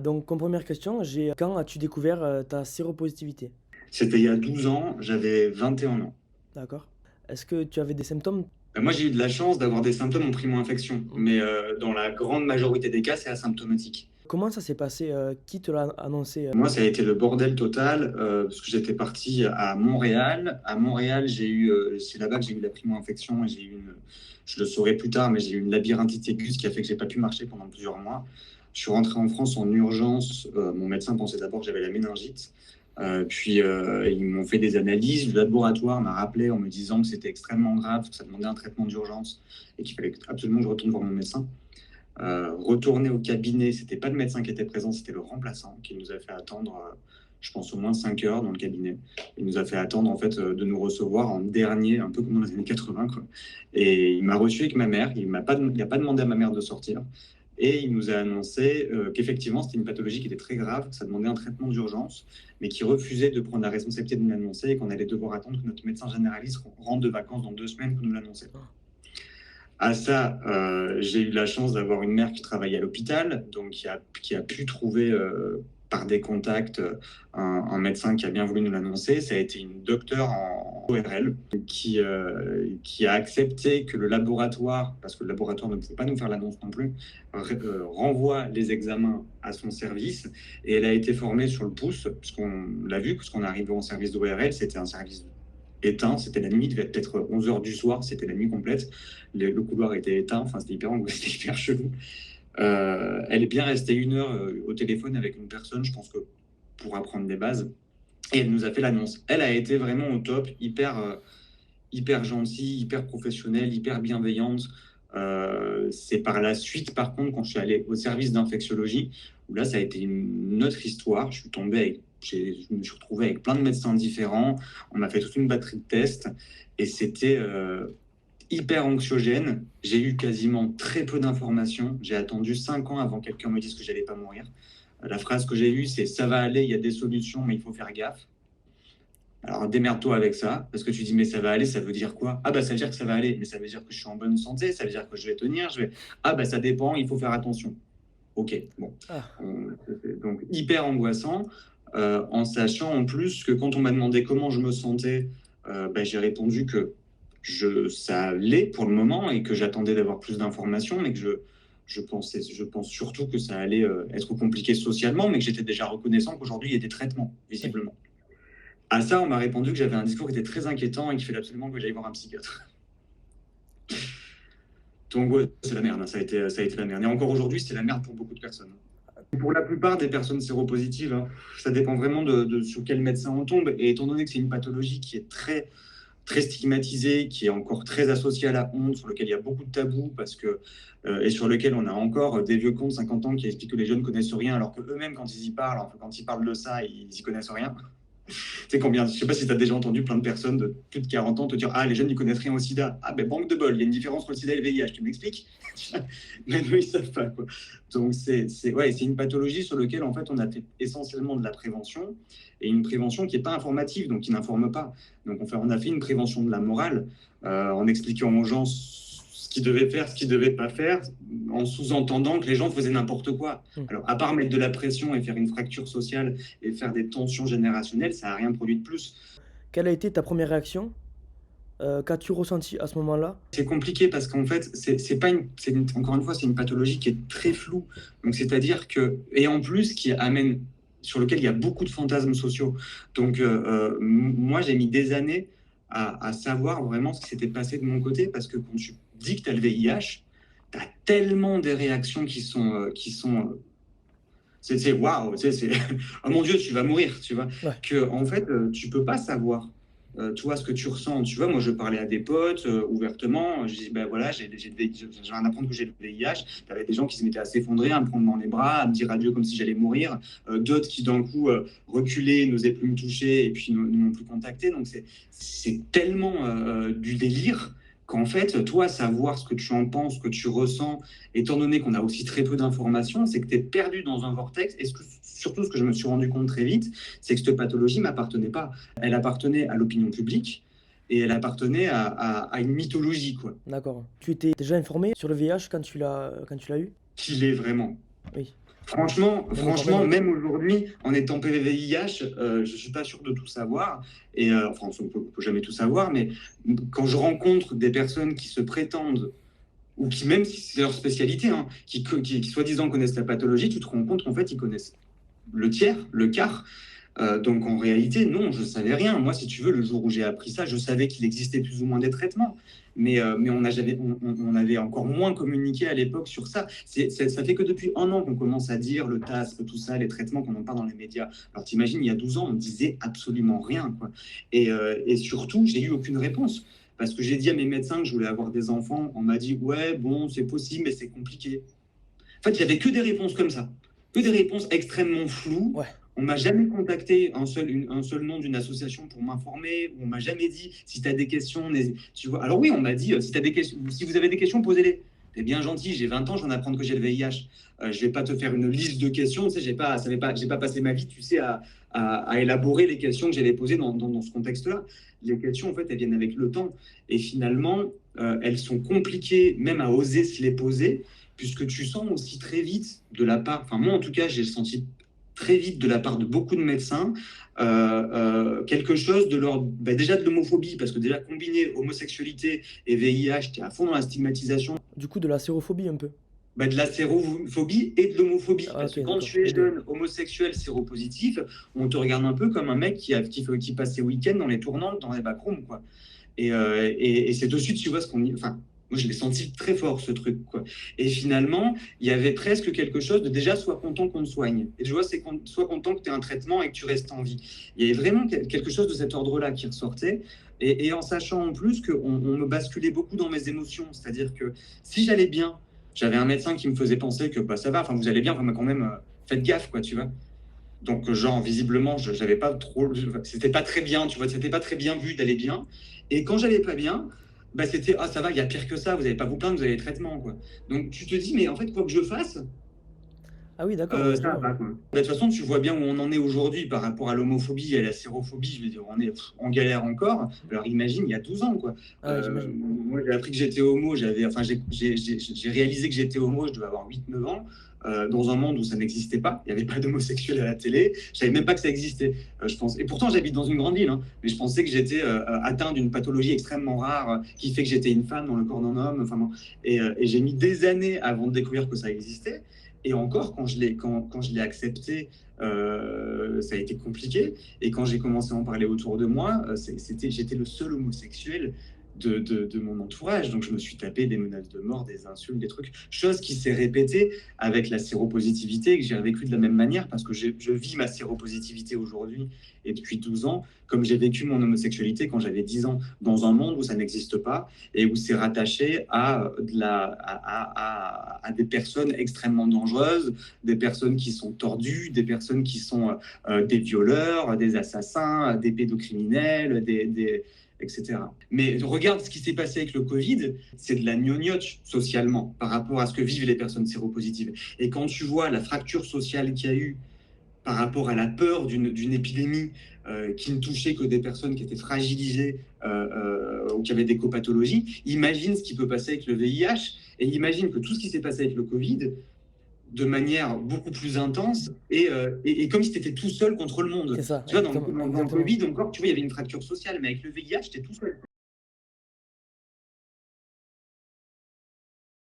Donc, comme première question, quand as-tu découvert ta séropositivité? C'était il y a 12 ans, j'avais 21 ans. D'accord. Est-ce que tu avais des symptômes? Moi, j'ai eu de la chance d'avoir des symptômes en primo-infection, Mhm. mais dans la grande majorité des cas, c'est asymptomatique. Comment ça s'est passé? Qui te l'a annoncé? Moi, ça a été le bordel total, parce que j'étais parti à Montréal. À Montréal, c'est là-bas que j'ai eu la primo-infection et je le saurai plus tard, mais j'ai eu une labyrinthite aiguë, ce qui a fait que j'ai pas pu marcher pendant plusieurs mois. Je suis rentré en France en urgence. Mon médecin pensait d'abord que j'avais la méningite. Puis ils m'ont fait des analyses. Le laboratoire m'a rappelé en me disant que c'était extrêmement grave, que ça demandait un traitement d'urgence et qu'il fallait absolument que je retourne voir mon médecin. Retourner au cabinet, c'était pas le médecin qui était présent, c'était le remplaçant qui nous a fait attendre, je pense, au moins 5 heures dans le cabinet. Il nous a fait attendre en fait de nous recevoir en dernier, un peu comme dans les années 80, quoi. Et il m'a reçu avec ma mère. Il a pas demandé à ma mère de sortir. Et il nous a annoncé qu'effectivement, c'était une pathologie qui était très grave, que ça demandait un traitement d'urgence, mais qui refusait de prendre la responsabilité de nous l'annoncer et qu'on allait devoir attendre que notre médecin généraliste rentre de vacances dans 2 semaines pour nous l'annoncer. À ça, j'ai eu la chance d'avoir une mère qui travaillait à l'hôpital, donc qui a pu trouver par des contacts un médecin qui a bien voulu nous l'annoncer. Ça a été une docteure en ORL qui a accepté que le laboratoire, parce que le laboratoire ne pouvait pas nous faire l'annonce non plus, renvoie les examens à son service. Et elle a été formée sur le pouce, parce qu'on l'a vu, parce qu'on est arrivé en service d'ORL, c'était un service éteint, c'était la nuit, il devait être 11 heures du soir, c'était la nuit complète, le couloir était éteint, enfin c'était hyper angoissant, c'était hyper chelou. Elle est bien restée 1 heure au téléphone avec une personne, je pense que pour apprendre des bases, et elle nous a fait l'annonce. Elle a été vraiment au top, hyper gentille, hyper professionnelle, hyper bienveillante. C'est par la suite, par contre, quand je suis allé au service d'infectiologie, où là, ça a été une autre histoire. Je me suis retrouvé avec plein de médecins différents. On m'a fait toute une batterie de tests et c'était hyper anxiogène. J'ai eu quasiment très peu d'informations. J'ai attendu 5 ans avant que quelqu'un me dise que j'allais pas mourir. La phrase que j'ai eue, c'est ça va aller, il y a des solutions, mais il faut faire gaffe. Alors démerde-toi avec ça, parce que tu dis mais ça va aller, ça veut dire quoi? Ah bah ça veut dire que ça va aller, mais ça veut dire que je suis en bonne santé, ça veut dire que je vais tenir, Ah bah ça dépend, il faut faire attention. Ok, bon. Ah, Donc hyper angoissant, en sachant en plus que quand on m'a demandé comment je me sentais, bah, j'ai répondu que ça allait pour le moment et que j'attendais d'avoir plus d'informations, mais que je pense surtout que ça allait être compliqué socialement, mais que j'étais déjà reconnaissant qu'aujourd'hui il y a des traitements, oui. visiblement. À ça, on m'a répondu que j'avais un discours qui était très inquiétant et qu'il fallait absolument que j'aille voir un psychiatre. Donc, ouais, c'est la merde, hein. Ça a été la merde. Et encore aujourd'hui, c'est la merde pour beaucoup de personnes. Pour la plupart des personnes séropositives, hein, ça dépend vraiment sur quel médecin on tombe. Et étant donné que c'est une pathologie qui est très stigmatisée, qui est encore très associée à la honte, sur lequel il y a beaucoup de tabous, et sur lequel on a encore des vieux cons de 50 ans qui expliquent que les jeunes connaissent rien, alors qu'eux-mêmes, quand ils y parlent, enfin, quand ils parlent de ça, ils y connaissent rien. Tu sais combien, je sais pas si tu as déjà entendu plein de personnes de plus de 40 ans te dire ah les jeunes ils connaissent rien au sida. Ah ben banque de bol, il y a une différence entre le sida et le VIH, tu m'expliques? Mais eux ils savent pas quoi. Donc c'est une pathologie sur laquelle en fait on a fait essentiellement de la prévention et une prévention qui est pas informative donc qui n'informe pas. Donc on a fait une prévention de la morale en expliquant aux gens ce qu'ils devaient faire, ce qu'ils devaient pas faire, en sous-entendant que les gens faisaient n'importe quoi. Hmm. Alors à part mettre de la pression et faire une fracture sociale et faire des tensions générationnelles, ça n'a rien produit de plus. Quelle a été ta première réaction? Qu'as-tu ressenti à ce moment-là? C'est compliqué parce qu'en fait, c'est pas encore une fois, c'est une pathologie qui est très floue. Donc, c'est-à-dire que, et en plus, sur lequel il y a beaucoup de fantasmes sociaux. Donc, moi, j'ai mis des années à savoir vraiment ce qui s'était passé de mon côté parce que quand tu dis que tu as le VIH, tu as tellement des réactions c'est waouh, tu sais, c'est oh mon Dieu, tu vas mourir, tu vois. Ouais. Que en fait, tu peux pas savoir, toi, ce que tu ressens. Tu vois, moi, je parlais à des potes ouvertement. Je dis, ben voilà, j'ai rien à apprendre que j'ai le VIH. Il y avait des gens qui se mettaient à s'effondrer, à me prendre dans les bras, à me dire adieu comme si j'allais mourir. D'autres qui, d'un coup, reculaient, n'osaient plus me toucher et puis ne m'ont plus contacté. Donc, c'est tellement du délire qu'en fait, toi, savoir ce que tu en penses, ce que tu ressens, étant donné qu'on a aussi très peu d'informations, c'est que tu es perdu dans un vortex. Surtout, ce que je me suis rendu compte très vite, c'est que cette pathologie ne m'appartenait pas. Elle appartenait à l'opinion publique et elle appartenait à une mythologie, quoi. D'accord. Tu étais déjà informé sur le VIH quand tu l'as eu? Qu'il est vraiment. Oui. Mais bon, quand même. Même aujourd'hui, en étant PVVIH, je suis pas sûr de tout savoir. Et enfin, on peut jamais tout savoir, mais quand je rencontre des personnes qui se prétendent ou qui, même si c'est leur spécialité, hein, qui soi-disant connaissent la pathologie, tu te rends compte qu'en fait, ils connaissent le tiers, le quart. Donc en réalité, non, je savais rien. Moi, si tu veux, le jour où j'ai appris ça, je savais qu'il existait plus ou moins des traitements, mais on avait encore moins communiqué à l'époque sur ça. Ça fait que depuis un an qu'on commence à dire le TASP, tout ça, les traitements qu'on en parle dans les médias. Alors t'imagines, il y a 12 ans, on disait absolument rien, quoi. Et surtout, j'ai eu aucune réponse. Parce que j'ai dit à mes médecins que je voulais avoir des enfants, on m'a dit ouais, bon, c'est possible, mais c'est compliqué. En fait, il n'y avait que des réponses comme ça, que des réponses extrêmement floues. Ouais. On m'a jamais contacté un seul nom d'une association pour m'informer. On m'a jamais dit si tu as des questions, tu vois. Alors oui, on m'a dit si vous avez des questions, posez-les. T'es bien gentil, j'ai 20 ans, je viens d'apprendre que j'ai le VIH. Je vais pas te faire une liste de questions. Tu sais, j'ai pas passé ma vie, tu sais, à élaborer les questions que j'allais poser dans ce contexte-là. Les questions, en fait, elles viennent avec le temps. Et finalement, elles sont compliquées même à oser se les poser, puisque tu sens aussi très vite de la part, enfin moi en tout cas, j'ai senti très vite de la part de beaucoup de médecins quelque chose de leur, déjà de l'homophobie, parce que déjà combiner homosexualité et VIH, tu es à fond dans la stigmatisation, Du coup, de la sérophobie un peu. de la sérophobie et de l'homophobie. Ah, Parce ok, que quand d'accord. tu es Les deux. jeune, homosexuel, séropositif, on te regarde un peu comme un mec qui passe ses week-ends dans les tournantes, dans les backrooms, quoi. Et c'est de suite, tu vois, ce qu'on y... Enfin, moi, je l'ai senti très fort, ce truc, quoi. Et finalement, il y avait presque quelque chose de déjà, sois content qu'on te soigne. Et tu vois, sois content que tu aies un traitement et que tu restes en vie. Il y avait vraiment quelque chose de cet ordre-là qui ressortait. Et en sachant en plus qu'on me basculait beaucoup dans mes émotions. C'est-à-dire que si j'allais bien, j'avais un médecin qui me faisait penser que bah, ça va, enfin, vous allez bien, enfin, mais quand même, faites gaffe, quoi, tu vois. Donc, genre, visiblement, je n'avais pas trop. C'était pas très bien, tu vois, c'était pas très bien vu d'aller bien. Et quand j'allais pas bien, bah, c'était ah, ça va, il y a pire que ça, vous n'allez pas vous plaindre, vous avez les traitements, quoi. Donc, tu te dis, mais en fait, quoi que je fasse, Ah oui, d'accord, ouais, je ça vois. va, quoi. De toute façon, tu vois bien où on en est aujourd'hui par rapport à l'homophobie et à la sérophobie. Je veux dire, on est en galère encore. Alors, imagine, il y a 12 ans, quoi. Ah ouais, j'imagine. Moi, j'ai appris que j'étais homo, enfin, j'ai réalisé que j'étais homo, je devais avoir 8 9 ans. Dans un monde où ça n'existait pas, il n'y avait pas d'homosexuels à la télé, je savais même pas que ça existait, je pense. Et pourtant, j'habite dans une grande ville, hein, mais je pensais que j'étais atteint d'une pathologie extrêmement rare qui fait que j'étais une femme dans le corps d'un homme. Enfin, bon. Et j'ai mis des années avant de découvrir que ça existait. Et encore, quand je l'ai accepté, ça a été compliqué. Et quand j'ai commencé à en parler autour de moi, j'étais le seul homosexuel de mon entourage. Donc, je me suis tapé des menaces de mort, des insultes, des trucs. Chose qui s'est répétée avec la séropositivité, que j'ai vécu de la même manière, parce que je vis ma séropositivité aujourd'hui et depuis 12 ans, comme j'ai vécu mon homosexualité quand j'avais 10 ans, dans un monde où ça n'existe pas et où c'est rattaché à des personnes extrêmement dangereuses, des personnes qui sont tordues, des personnes qui sont des violeurs, des assassins, des pédocriminels, etc. Mais regarde ce qui s'est passé avec le Covid, c'est de la gnognotte socialement par rapport à ce que vivent les personnes séropositives. Et quand tu vois la fracture sociale qu'il y a eu par rapport à la peur d'une épidémie qui ne touchait que des personnes qui étaient fragilisées ou qui avaient des copathologies, imagine ce qui peut passer avec le VIH et imagine que tout ce qui s'est passé avec le Covid, de manière beaucoup plus intense et comme si tu étais tout seul contre le monde. C'est ça, Tu vois, exactement, dans le exactement. Covid, encore, tu vois, il y avait une fracture sociale, mais avec le VIH, tu es tout seul.